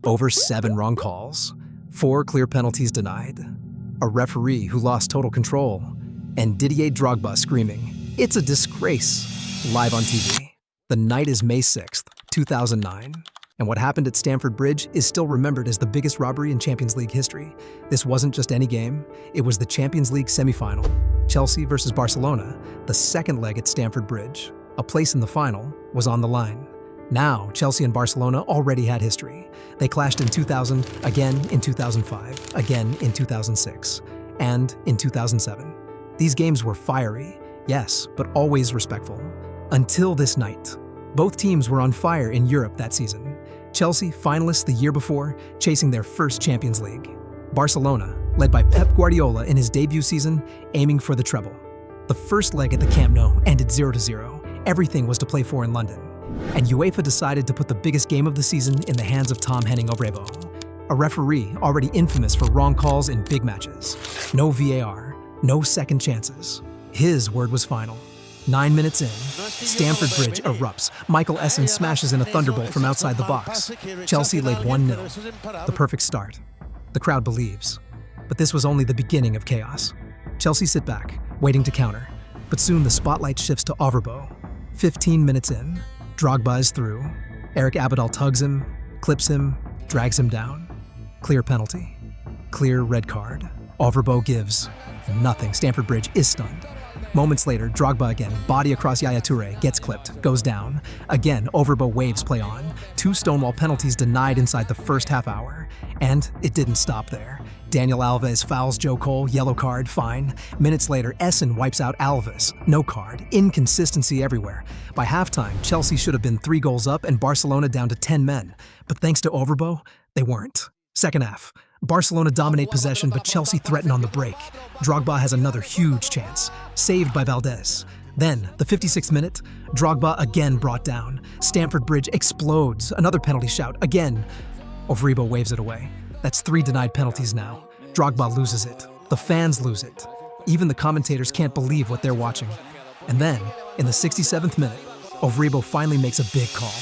Over 7 wrong calls, 4 clear penalties denied, a referee who lost total control, and Didier Drogba screaming, "It's a disgrace," live on TV. The night is May 6th, 2009, and what happened at Stamford Bridge is still remembered as the biggest robbery in Champions League history. This wasn't just any game, it was the Champions League semi-final, Chelsea versus Barcelona, the second leg at Stamford Bridge. A place in the final was on the line. Now, Chelsea and Barcelona already had history. They clashed in 2000, again in 2005, again in 2006, and in 2007. These games were fiery, yes, but always respectful. Until this night. Both teams were on fire in Europe that season. Chelsea, finalists the year before, chasing their first Champions League. Barcelona, led by Pep Guardiola in his debut season, aiming for the treble. The first leg at the Camp Nou ended 0-0. Everything was to play for in London. And UEFA decided to put the biggest game of the season in the hands of Tom Henning Ovrebo, a referee already infamous for wrong calls in big matches. No VAR, no second chances. His word was final. 9 minutes in, Stamford Bridge erupts. Michael Essien smashes in a thunderbolt from outside the box. Chelsea laid 1-0, the perfect start. The crowd believes. But this was only the beginning of chaos. Chelsea sit back, waiting to counter. But soon the spotlight shifts to Ovrebo. 15 minutes in, Drogba is through. Eric Abidal tugs him, clips him, drags him down. Clear penalty. Clear red card. Ovrebo gives nothing. Stamford Bridge is stunned. Moments later, Drogba again, body across Yaya Toure, gets clipped, goes down. Again, Ovrebo waves play on. 2 Stonewall penalties denied inside the first half hour. And it didn't stop there. Daniel Alves fouls Joe Cole, yellow card, fine. Minutes later, Essien wipes out Alves, no card, inconsistency everywhere. By halftime, Chelsea should have been 3 goals up and Barcelona down to 10 men. But thanks to Ovrebo, they weren't. Second half, Barcelona dominate possession, but Chelsea threaten on the break. Drogba has another huge chance, saved by Valdez. Then, the 56th minute, Drogba again brought down. Stamford Bridge explodes, another penalty shout, again. Ovrebo waves it away. That's 3 denied penalties now. Drogba loses it. The fans lose it. Even the commentators can't believe what they're watching. And then, in the 67th minute, Ovrebo finally makes a big call.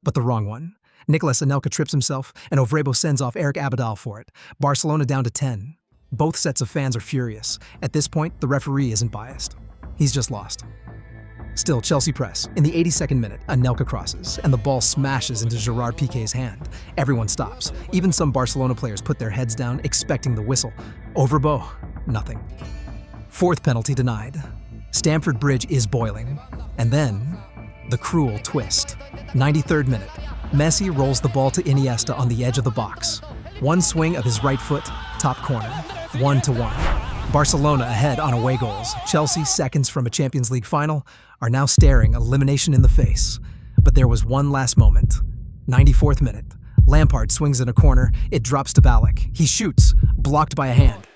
But the wrong one. Nicolas Anelka trips himself, and Ovrebo sends off Eric Abidal for it. Barcelona down to 10. Both sets of fans are furious. At this point, the referee isn't biased. He's just lost. Still, Chelsea press. In the 82nd minute, Anelka crosses, and the ball smashes into Gerard Piqué's hand. Everyone stops. Even some Barcelona players put their heads down, expecting the whistle. Ovrebo, nothing. 4th penalty denied. Stamford Bridge is boiling. And then, the cruel twist. 93rd minute. Messi rolls the ball to Iniesta on the edge of the box. One swing of his right foot, top corner. 1-1. Barcelona ahead on away goals. Chelsea, seconds from a Champions League final, are now staring elimination in the face. But there was one last moment. 94th minute. Lampard swings in a corner. It drops to Ballack. He shoots, blocked by a hand.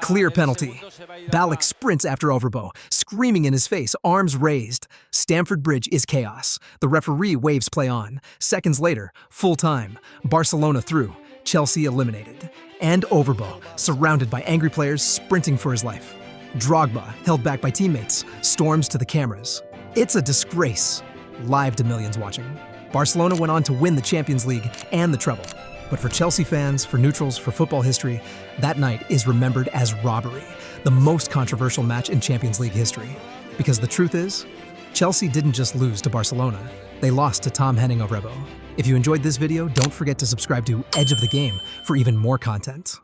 Clear penalty. Ballack sprints after Ovrebo, screaming in his face, arms raised. Stamford Bridge is chaos. The referee waves play on. Seconds later, full time. Barcelona through. Chelsea eliminated. And Ovrebo, surrounded by angry players sprinting for his life. Drogba, held back by teammates, storms to the cameras. It's a disgrace. Live to millions watching. Barcelona went on to win the Champions League and the treble. But for Chelsea fans, for neutrals, for football history, that night is remembered as Robbery, the most controversial match in Champions League history. Because the truth is, Chelsea didn't just lose to Barcelona, they lost to Tom Henning Ovrebo. If you enjoyed this video, don't forget to subscribe to Edge of the Game for even more content.